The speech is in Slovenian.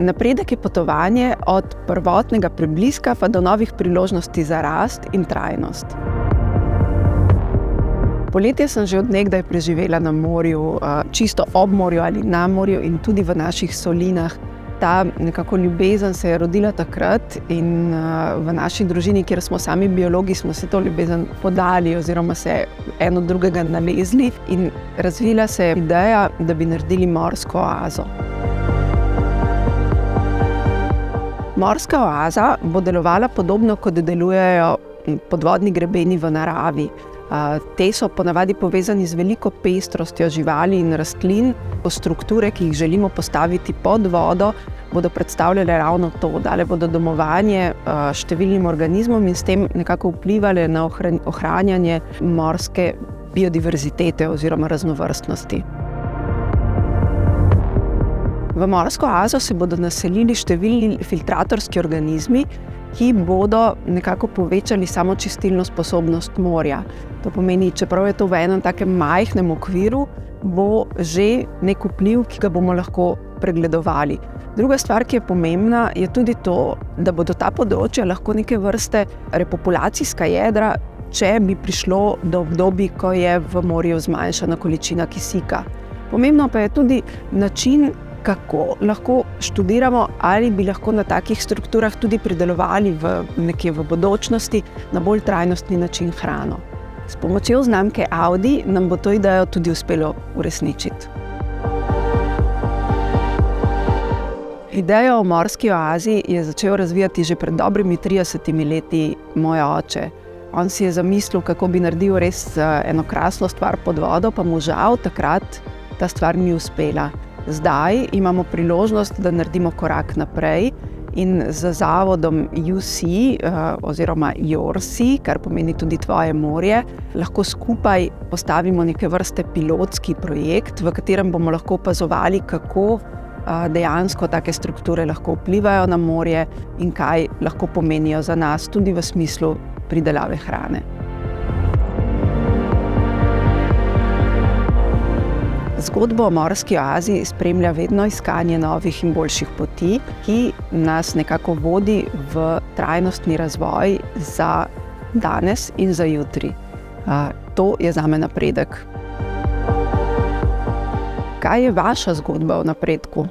Napredek je potovanje od prvotnega prebliska pa do novih priložnosti za rast in trajnost. Poletje sem že od nekdaj preživela na morju, čisto ob morju ali na morju in tudi v naših solinah. Ta nekako ljubezen se je rodila takrat in v naši družini, kjer smo sami biologi, smo se to ljubezen podali oziroma se en od drugega nalezli in razvila se je ideja, da bi naredili morsko oazo. Morska oaza bo delovala podobno, kot delujejo podvodni grebeni v naravi. Te so ponavadi povezani z veliko pestrostjo živali in rastlin. Strukture, ki jih želimo postaviti pod vodo, bodo predstavljale ravno to, dale bodo domovanje številnim organizmom in s tem nekako vplivale na ohranjanje morske biodiverzitete oziroma raznovrstnosti. V morsko oazo se bodo naselili številni filtratorski organizmi, ki bodo nekako povečali samočistilno sposobnost morja. To pomeni, čeprav je to v enem takem majhnem okviru, bo že nek vpliv, ki ga bomo lahko pregledovali. Druga stvar, ki je pomembna, je tudi to, da bodo ta področja lahko neke vrste repopulacijska jedra, če bi prišlo do obdobij, ko je v morju zmanjšana količina kisika. Pomembno pa je tudi način, kako lahko študiramo, ali bi lahko na takih strukturah tudi pridelovali nekje v bodočnosti na bolj trajnostni način hrano. S pomočjo znamke Audi nam bo to idejo tudi uspelo uresničiti. Idejo o morski oazi je začel razvijati že pred dobrimi 30 leti moj oče. On si je zamislil, kako bi naredil res eno krasno stvar pod vodo, pa mu žal takrat ta stvar ni uspela. Zdaj imamo priložnost, da naredimo korak naprej in z zavodom UC oziroma YORSI, kar pomeni tudi Tvoje morje, lahko skupaj postavimo neke vrste pilotski projekt, v katerem bomo lahko opazovali, kako dejansko take strukture lahko vplivajo na morje in kaj lahko pomenijo za nas tudi v smislu pridelave hrane. Zgodbo o morski oazi spremlja vedno iskanje novih in boljših poti, ki nas nekako vodi v trajnostni razvoj za danes in za jutri. To je zame napredek. Kaj je vaša zgodba o napredku?